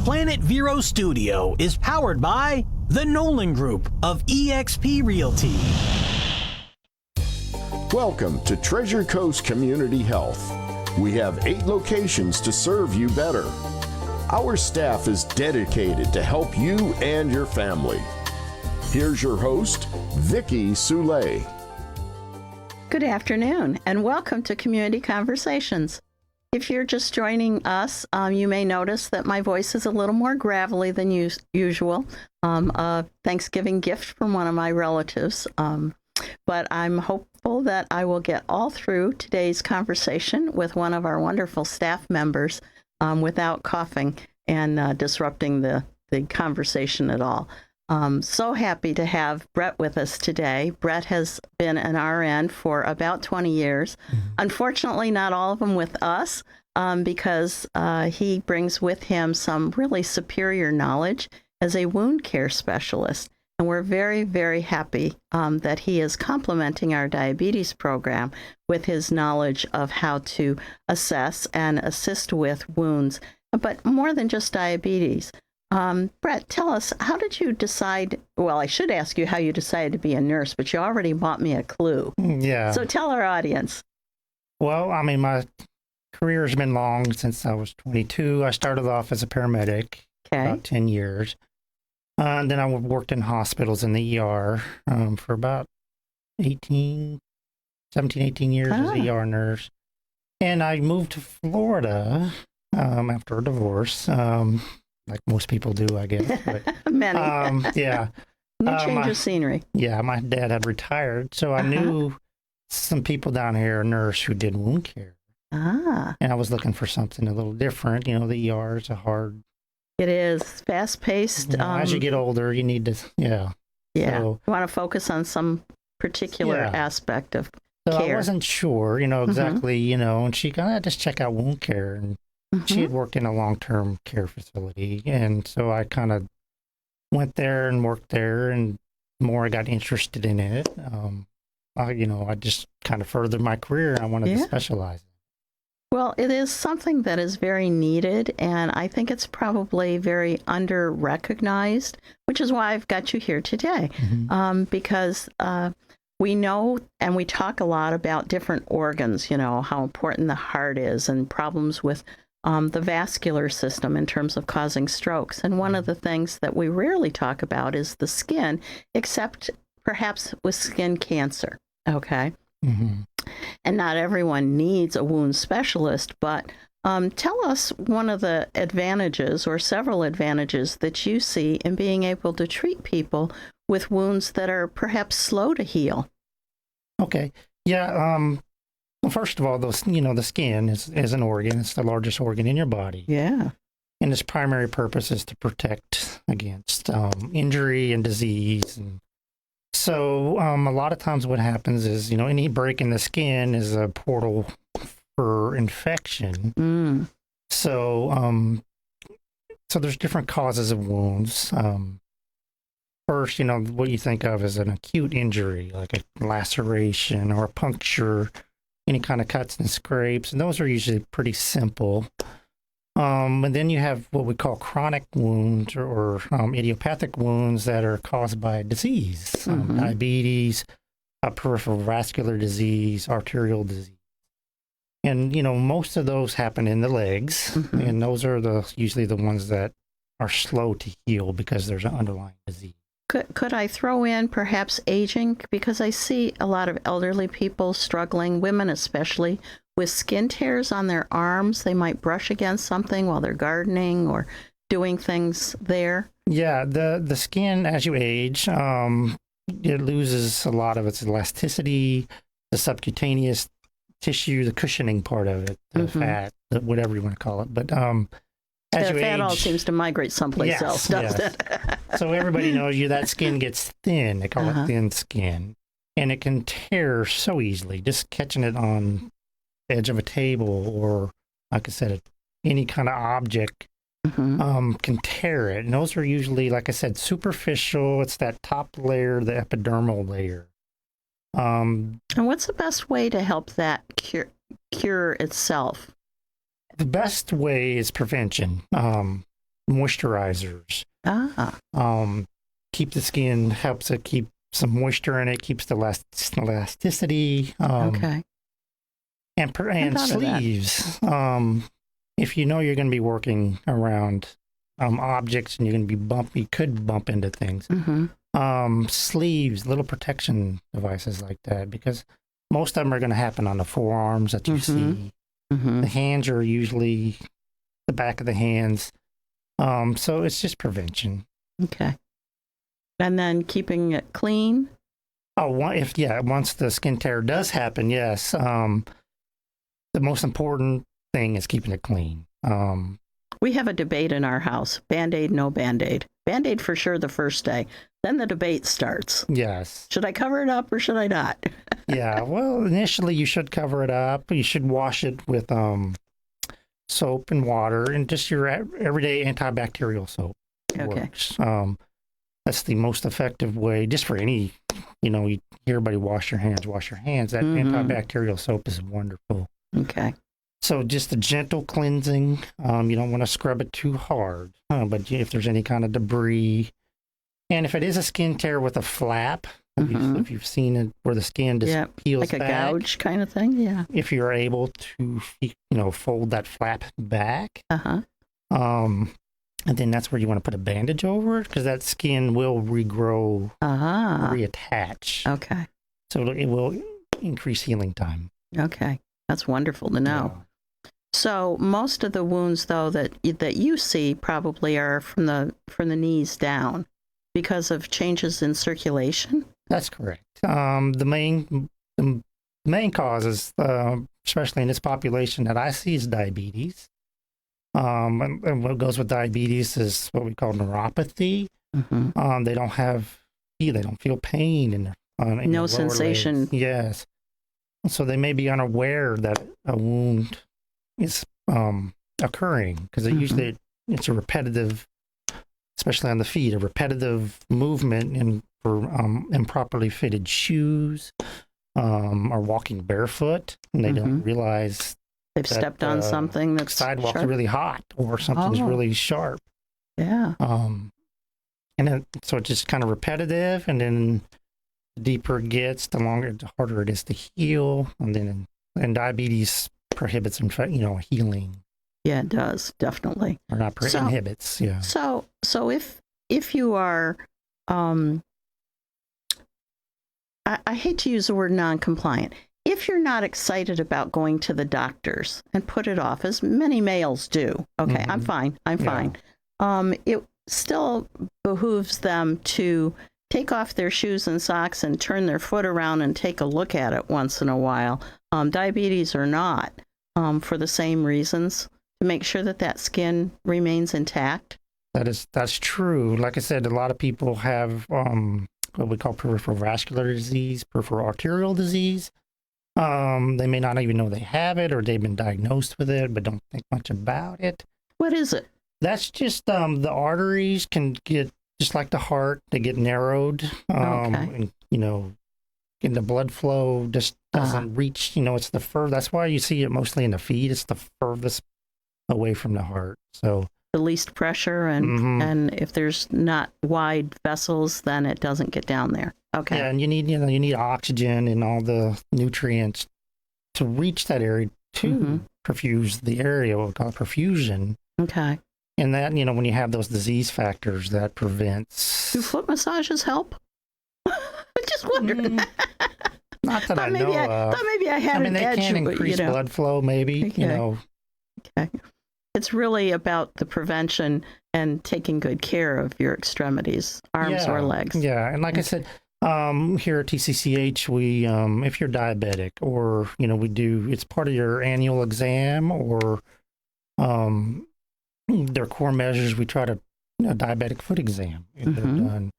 Planet Vero Studio is powered by the Nolan Group of eXp Realty. Welcome to Treasure Coast Community Health. We have 8 locations to serve you better. Our staff is dedicated to help you and your family. Here's your host, Vicki Soule. Good afternoon, and welcome to Community Conversations. If you're just joining us, you may notice that my voice is a little more gravelly than usual. A Thanksgiving gift from one of my relatives. But I'm hopeful that I will get all through today's conversation with one of our wonderful staff members without coughing and disrupting the conversation at all. So happy to have Brett with us today. Brett has been an RN for about 20 years. Unfortunately, not all of them with us because he brings with him some really superior knowledge as a wound care specialist. And we're very, very happy that he is complementing our diabetes program with his knowledge of how to assess and assist with wounds, but more than just diabetes. Brett, tell us, how did you decide? Well, I should ask you how you decided to be a nurse, but you already bought me a clue. Yeah. So tell our audience. Well, I mean, my career has been long since I was 22. I started off as a paramedic, about 10 years. And then I worked in hospitals in the ER for about 17, 18 years as an ER nurse. And I moved to Florida after a divorce. Like most people do, I guess. But, Many. Yeah. No change of scenery. Yeah, my dad had retired, so I knew some people down here, a nurse who did wound care. And I was looking for something a little different. You know, the ER is a hard... It is fast-paced. As you get older, you need to, Yeah. So, you want to focus on some particular aspect of care. I wasn't sure, exactly, and she kind of just check out wound care. And she had worked in a long-term care facility. And so I kind of went there and worked there. And the more I got interested in it, I just kind of furthered my career. I wanted to specialize. Well, it is something that is very needed, and I think it's probably very under-recognized, which is why I've got you here today, because we know and we talk a lot about different organs, how important the heart is and problems with the vascular system in terms of causing strokes. And one of the things that we rarely talk about is the skin, except perhaps with skin cancer, okay? And not everyone needs a wound specialist, but tell us one of the advantages or several advantages that you see in being able to treat people with wounds that are perhaps slow to heal. Okay. Yeah. Well, first of all, the skin is an organ. It's the largest organ in your body. Yeah. And its primary purpose is to protect against injury and disease. And so a lot of times what happens is, any break in the skin is a portal for infection. So there's different causes of wounds. First, what you think of as an acute injury, like a laceration or a puncture, any kind of cuts and scrapes, and those are usually pretty simple. And then you have what we call chronic wounds or idiopathic wounds that are caused by disease, diabetes, peripheral vascular disease, arterial disease. And, most of those happen in the legs, and those are usually the ones that are slow to heal because there's an underlying disease. Could I throw in perhaps aging? Because I see a lot of elderly people struggling, women especially, with skin tears on their arms. They might brush against something while they're gardening or doing things there. Yeah, the skin, as you age, it loses a lot of its elasticity, the subcutaneous tissue, the cushioning part of it, the fat, whatever you want to call it. But as you age, fat all seems to migrate someplace else, doesn't it? So everybody knows that skin gets thin. They call it thin skin. And it can tear so easily, just catching it on the edge of a table or, like I said, any kind of object can tear it. And those are usually, like I said, superficial. It's that top layer, the epidermal layer. And what's the best way to help that cure itself? The best way is prevention. moisturizers. Ah, Keep the skin, helps it keep some moisture in it, keeps the elasticity. okay. And thought of that. sleeves. If you know you're going to be working around objects and you're going to be you could bump into things. Mm-hmm. Sleeves, little protection devices like that, because most of them are going to happen on the forearms that you see. Mm-hmm. The hands are usually the back of the hands. So it's just prevention. Okay. And then keeping it clean. Oh, once the skin tear does happen, yes. The most important thing is keeping it clean. We have a debate in our house. Band-Aid, no Band-Aid. Band-Aid for sure the first day. Then the debate starts. Yes. Should I cover it up or should I not? Yeah, well, initially you should cover it up. You should wash it with soap and water and just your everyday antibacterial soap. Okay. Works. That's the most effective way, just for any, you hear everybody wash your hands. That antibacterial soap is wonderful. Okay. So just a gentle cleansing. You don't want to scrub it too hard, but if there's any kind of debris, and if it is a skin tear with a flap, if you've seen it where the skin just peels like a back, gouge kind of thing, yeah. If you're able to, fold that flap back, and then that's where you want to put a bandage over it, because that skin will regrow, reattach. Okay. So it will increase healing time. Okay. That's wonderful to know. Yeah. So most of the wounds, though, that you see probably are from the knees down because of changes in circulation. That's correct. The main causes, especially in this population that I see, is diabetes. And what goes with diabetes is what we call neuropathy. Mm-hmm. They don't feel pain in no sensation. Legs. Yes. So they may be unaware that a wound is occurring, because usually it's a repetitive, especially on the feet, a repetitive movement for improperly fitted shoes, or walking barefoot, and they don't realize they've stepped on something that's sidewalk's sharp. really hot or something's really sharp. Yeah. And then so it's just kind of repetitive, and then the deeper it gets, the harder it is to heal, and diabetes prohibits healing. Yeah, it does, definitely. Or not inhibits. Yeah. So if you are, I hate to use the word non-compliant. If you're not excited about going to the doctors and put it off, as many males do, okay, I'm fine. It still behooves them to take off their shoes and socks and turn their foot around and take a look at it once in a while, diabetes or not, for the same reasons, to make sure that skin remains intact. That's true. Like I said, a lot of people have what we call peripheral vascular disease, peripheral arterial disease. They may not even know they have it, or they've been diagnosed with it, but don't think much about it. What is it? That's just the arteries can get, just like the heart, they get narrowed. And, and the blood flow just doesn't reach, it's the that's why you see it mostly in the feet. It's the furthest away from the heart. So the least pressure, and if there's not wide vessels, then it doesn't get down there. Okay. Yeah, and you need oxygen and all the nutrients to reach that area to perfuse the area, what we call perfusion. Okay. And that, when you have those disease factors, that prevents. Do foot massages help? I just wondered. Not that I know of. Thought maybe I had an edge. They can increase blood flow, maybe. Okay. Okay. It's really about the prevention and taking good care of your extremities, arms or legs. Yeah, and like I said, here at TCCH, we, if you're diabetic, or it's part of your annual exam, or their core measures. We try to diabetic foot exam if they're done,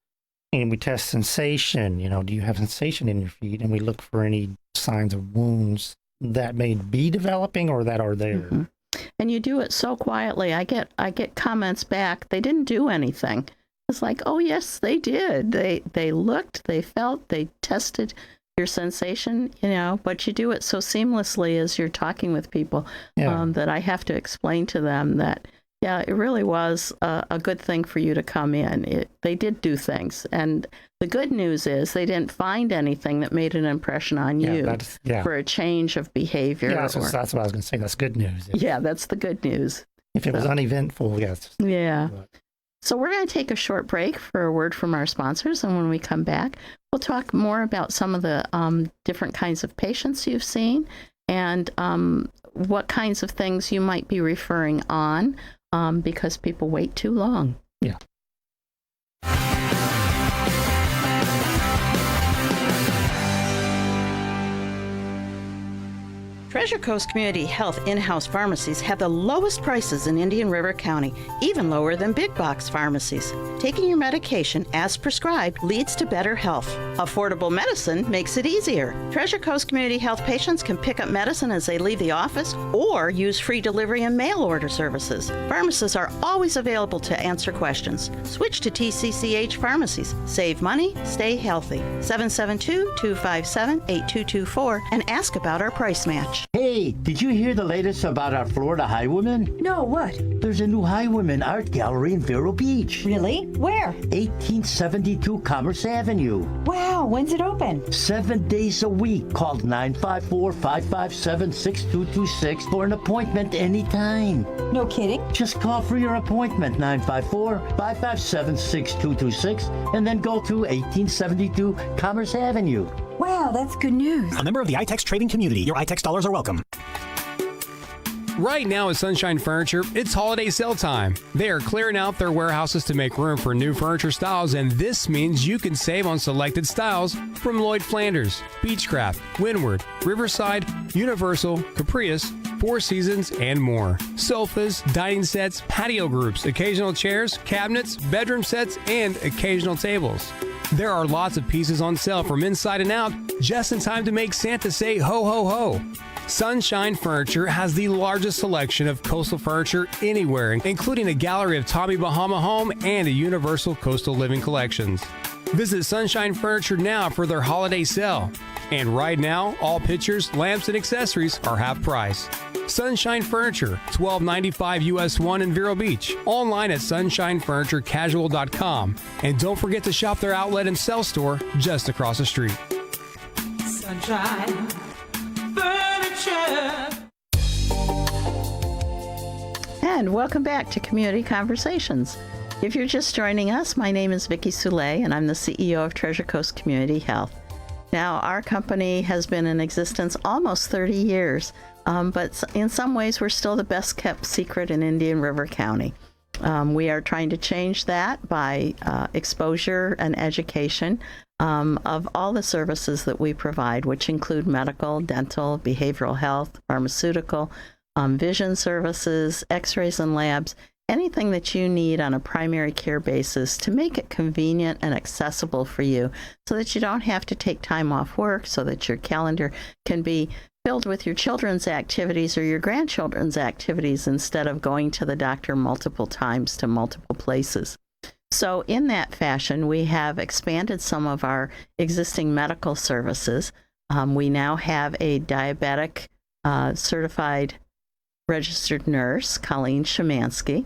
and we test sensation. Do you have sensation in your feet? And we look for any signs of wounds that may be developing or that are there. And you do it so quietly. I get comments back. They didn't do anything. It's like, oh yes, they did. They looked, they felt, they tested your sensation, but you do it so seamlessly as you're talking with people that I have to explain to them that Yeah, it really was a good thing for you to come in. They did do things. And the good news is they didn't find anything that made an impression on you for a change of behavior. Yeah, that's what I was going to say. That's good news. Yeah, that's the good news. If it was uneventful, yes. Yeah. So we're going to take a short break for a word from our sponsors. And when we come back, we'll talk more about some of the different kinds of patients you've seen and what kinds of things you might be referring on because people wait too long. Yeah. Treasure Coast Community Health in-house pharmacies have the lowest prices in Indian River County, even lower than big box pharmacies. Taking your medication as prescribed leads to better health. Affordable medicine makes it easier. Treasure Coast Community Health patients can pick up medicine as they leave the office or use free delivery and mail order services. Pharmacists are always available to answer questions. Switch to TCCH pharmacies. Save money, stay healthy. 772-257-8224 and ask about our price match. Hey, did you hear the latest about our Florida Highwomen? No, what? There's a new Highwomen art gallery in Vero Beach. Really? Where? 1872 Commerce Avenue. Wow, when's it open? 7 days a week. Call 954-557-6226 for an appointment anytime. No kidding? Just call for your appointment, 954-557-6226, and then go to 1872 Commerce Avenue. Wow, that's good news. A member of the iTex trading community. Your iTex dollars are welcome. Right now at Sunshine Furniture, it's holiday sale time. They are clearing out their warehouses to make room for new furniture styles, and this means you can save on selected styles from Lloyd Flanders, Beechcraft, Windward, Riverside, Universal, Caprice, Four Seasons, and more. Sofas, dining sets, patio groups, occasional chairs, cabinets, bedroom sets, and occasional tables. There are lots of pieces on sale from inside and out, just in time to make Santa say ho ho ho. Sunshine Furniture has the largest selection of coastal furniture anywhere, including a gallery of Tommy Bahama Home and a Universal Coastal Living collections. Visit Sunshine Furniture now for their holiday sale. And right now, all pictures, lamps, and accessories are half price. Sunshine Furniture, $12.95 US 1 in Vero Beach. Online at sunshinefurniturecasual.com. And don't forget to shop their outlet and sell store just across the street. Sunshine Furniture. And welcome back to Community Conversations. If you're just joining us, my name is Vicki Soulé, and I'm the CEO of Treasure Coast Community Health. Now, our company has been in existence almost 30 years, but in some ways, we're still the best kept secret in Indian River County. We are trying to change that by exposure and education of all the services that we provide, which include medical, dental, behavioral health, pharmaceutical, vision services, x-rays and labs, anything that you need on a primary care basis to make it convenient and accessible for you so that you don't have to take time off work, so that your calendar can be filled with your children's activities or your grandchildren's activities instead of going to the doctor multiple times to multiple places. So in that fashion, we have expanded some of our existing medical services. We now have a diabetic certified registered nurse, Colleen Shemansky.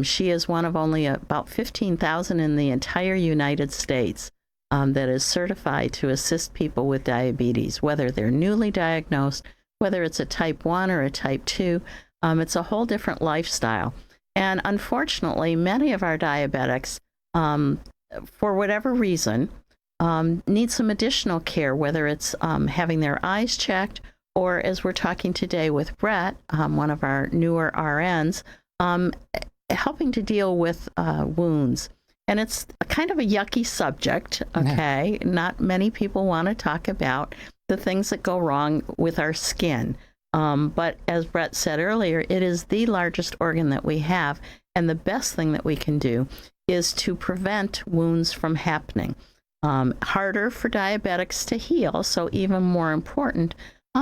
She is one of only about 15,000 in the entire United States that is certified to assist people with diabetes, whether they're newly diagnosed, whether it's a type 1 or a type 2. It's a whole different lifestyle. And unfortunately, many of our diabetics, for whatever reason, need some additional care, whether it's having their eyes checked or, as we're talking today with Brett, one of our newer RNs, helping to deal with wounds. And it's kind of a yucky subject, okay? Yeah. Not many people want to talk about the things that go wrong with our skin. But as Brett said earlier, it is the largest organ that we have. And the best thing that we can do is to prevent wounds from happening. Harder for diabetics to heal, so even more important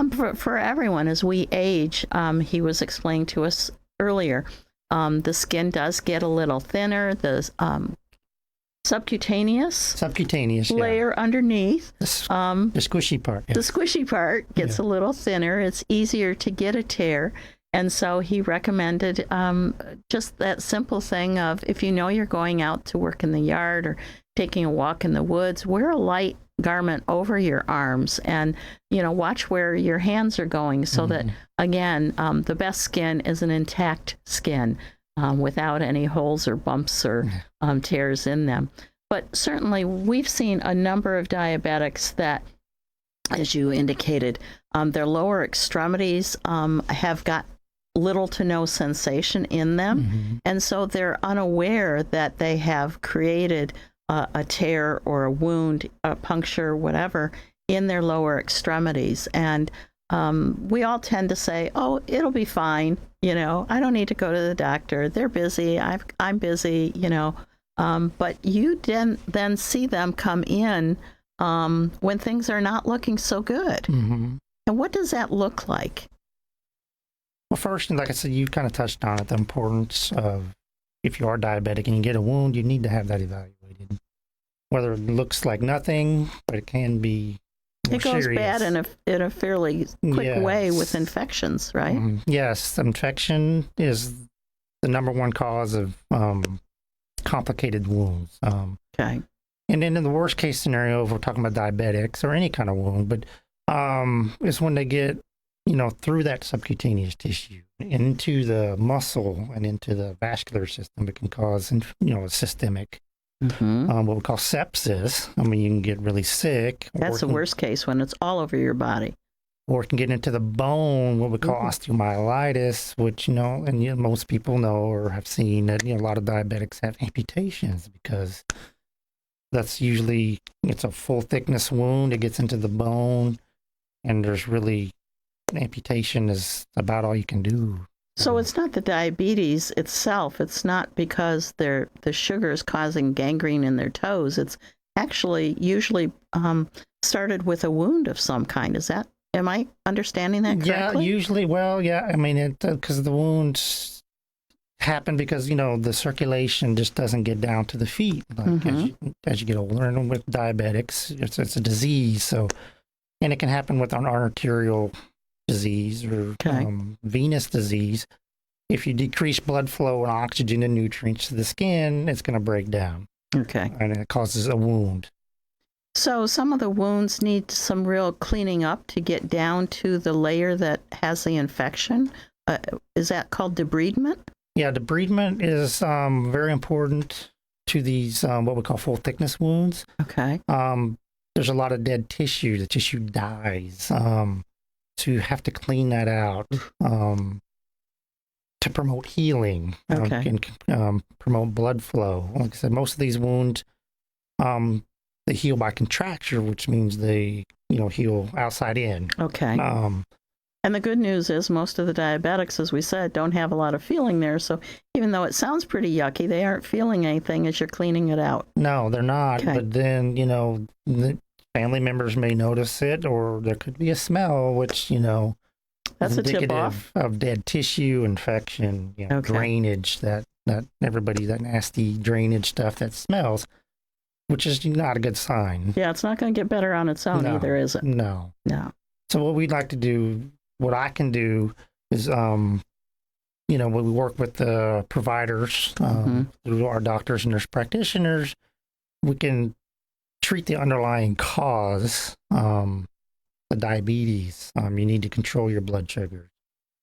for everyone as we age. He was explaining to us earlier, the skin does get a little thinner. The subcutaneous layer underneath, the squishy part. Yeah. The squishy part gets a little thinner. It's easier to get a tear. And so he recommended just that simple thing of if you know you're going out to work in the yard or taking a walk in the woods, wear a light garment over your arms and, watch where your hands are going so that, again, the best skin is an intact skin without any holes or bumps or tears in them. But certainly we've seen a number of diabetics that, as you indicated, their lower extremities have got little to no sensation in them. And so they're unaware that they have created a tear or a wound, a puncture, whatever, in their lower extremities. And we all tend to say, oh, it'll be fine. I don't need to go to the doctor. They're busy. I'm busy, but you then see them come in when things are not looking so good. And what does that look like? Well, first, like I said, you kind of touched on it, the importance of if you are diabetic and you get a wound, you need to have that evaluated. Whether it looks like nothing, but it can be more It goes serious. bad in a fairly quick way with infections, right? Yes, infection is the number one cause of complicated wounds. Okay. And then in the worst case scenario, if we're talking about diabetics or any kind of wound, but is when they get, through that subcutaneous tissue into the muscle and into the vascular system, it can cause, a systemic, what we call sepsis. I mean, you can get really sick. That's the worst case when it's all over your body. Or it can get into the bone, what we call osteomyelitis, which, most people know or have seen that, a lot of diabetics have amputations because that's usually, it's a full thickness wound. It gets into the bone and there's really, amputation is about all you can do. So it's not the diabetes itself. It's not because the sugar is causing gangrene in their toes. It's actually usually started with a wound of some kind. Am I understanding that correctly? Yeah, usually. Well, yeah. I mean, because the wounds happen because, the circulation just doesn't get down to the feet as you get older. And with diabetics, it's a disease. So, and it can happen with an arterial disease or venous disease. If you decrease blood flow and oxygen and nutrients to the skin, it's going to break down. Okay. And it causes a wound. So some of the wounds need some real cleaning up to get down to the layer that has the infection. Is that called debridement? Yeah, debridement is very important to these what we call full thickness wounds. Okay. There's a lot of dead tissue. The tissue dies. So you have to clean that out to promote healing and promote blood flow. Like I said, most of these wounds, they heal by contracture, which means they, heal outside in. Okay. And the good news is most of the diabetics, as we said, don't have a lot of feeling there. So even though it sounds pretty yucky, they aren't feeling anything as you're cleaning it out. No, they're not. Okay. But then, the family members may notice it, or there could be a smell, which, that's is indicative of dead tissue, infection, drainage, that everybody, that nasty drainage stuff that smells, which is not a good sign. Yeah, it's not going to get better on its own either, is it? No. So what we'd like to do, what I can do is, when we work with the providers, through our doctors and nurse practitioners, we can treat the underlying cause, the diabetes. You need to control your blood sugars.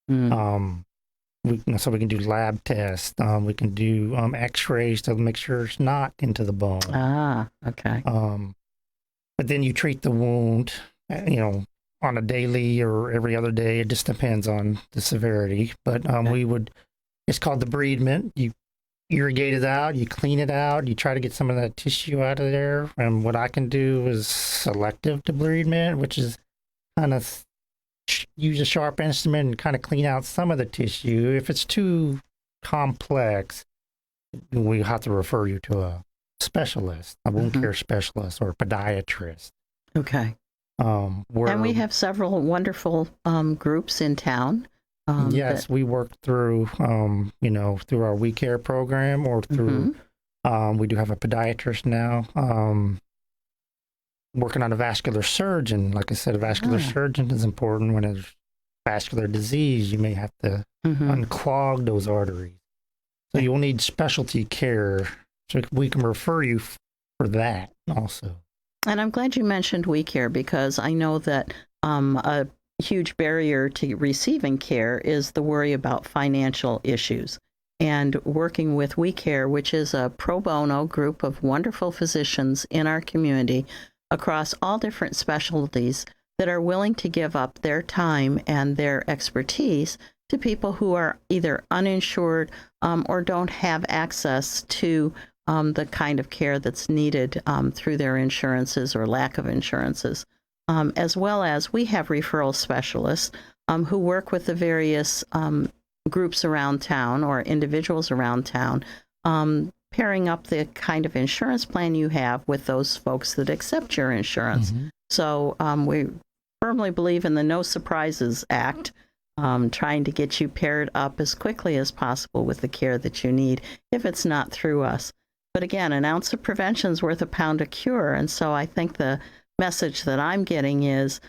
So we can do lab tests. We can do x-rays to make sure it's not into the bone. Ah, okay. But then you treat the wound, on a daily or every other day. It just depends on the severity. But it's called debridement. You irrigate it out, you clean it out, you try to get some of that tissue out of there. And what I can do is selective debridement, which is kind of use a sharp instrument and kind of clean out some of the tissue. If it's too complex, we have to refer you to a specialist, a wound care specialist or a podiatrist. Okay. And we have several wonderful groups in town. Yes, we work through, through our We Care program or through, we do have a podiatrist now, working on a vascular surgeon. Like I said, a vascular surgeon is important when there's vascular disease, you may have to unclog those arteries. So you'll need specialty care. So we can refer you for that also. And I'm glad you mentioned We Care, because I know that a huge barrier to receiving care is the worry about financial issues. And working with We Care, which is a pro bono group of wonderful physicians in our community across all different specialties that are willing to give up their time and their expertise to people who are either uninsured or don't have access to the kind of care that's needed through their insurances or lack of insurances. As well as we have referral specialists who work with the various groups around town or individuals around town, pairing up the kind of insurance plan you have with those folks that accept your insurance. So we firmly believe in the No Surprises Act, trying to get you paired up as quickly as possible with the care that you need if it's not through us. But again, an ounce of prevention is worth a pound of cure. And so I think the message that I'm getting is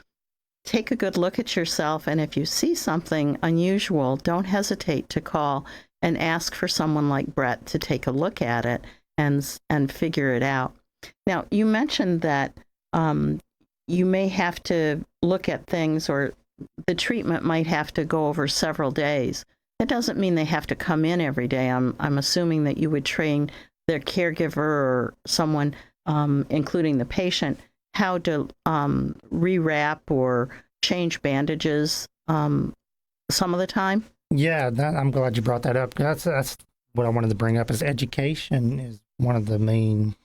take a good look at yourself. And if you see something unusual, don't hesitate to call and ask for someone like Brett to take a look at it and figure it out. Now, you mentioned that you may have to look at things, or the treatment might have to go over several days. That doesn't mean they have to come in every day. I'm assuming that you would train their caregiver or someone, including the patient, how to rewrap or change bandages some of the time. Yeah, I'm glad you brought that up. That's what I wanted to bring up. Is education is one of the main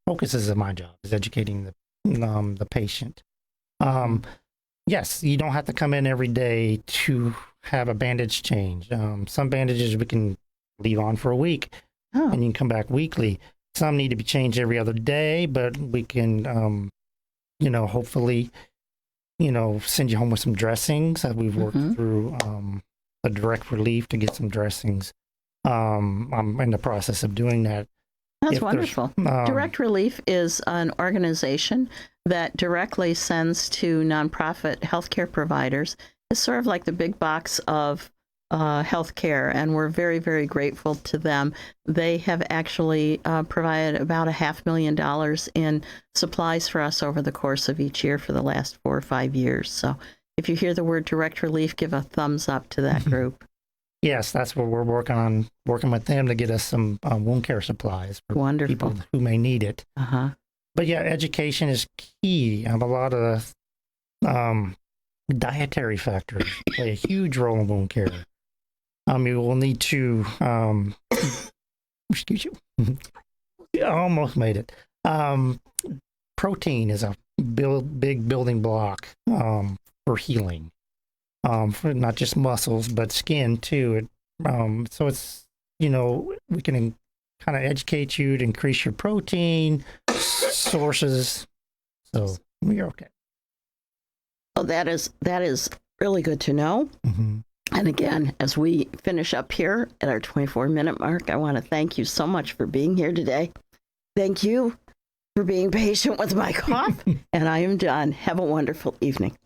focuses of my job, is educating the patient. Yes, you don't have to come in every day to have a bandage change. Some bandages we can leave on for a week, and you can come back weekly. Some need to be changed every other day, but we can, hopefully, send you home with some dressings. We've worked through a direct relief to get some dressings. I'm in the process of doing that. That's wonderful. Direct Relief is an organization that directly sends to nonprofit healthcare providers. It's sort of like the big box of healthcare, and we're very, very grateful to them. They have actually provided about $500,000 in supplies for us over the course of each year for the last 4 or 5 years. So if you hear the word Direct Relief, give a thumbs up to that group. Yes, that's what we're working with them to get us some wound care supplies for people who may need it. But yeah, education is key. A lot of dietary factors play a huge role in wound care. You will need to, excuse you, I almost made it. Protein is a big building block for healing. For not just muscles, but skin too. So it's, we can kind of educate you to increase your protein sources. So you're okay. Well, that is really good to know. And again, as we finish up here at our 24-minute mark, I want to thank you so much for being here today. Thank you for being patient with my cough. And I am done. Have a wonderful evening.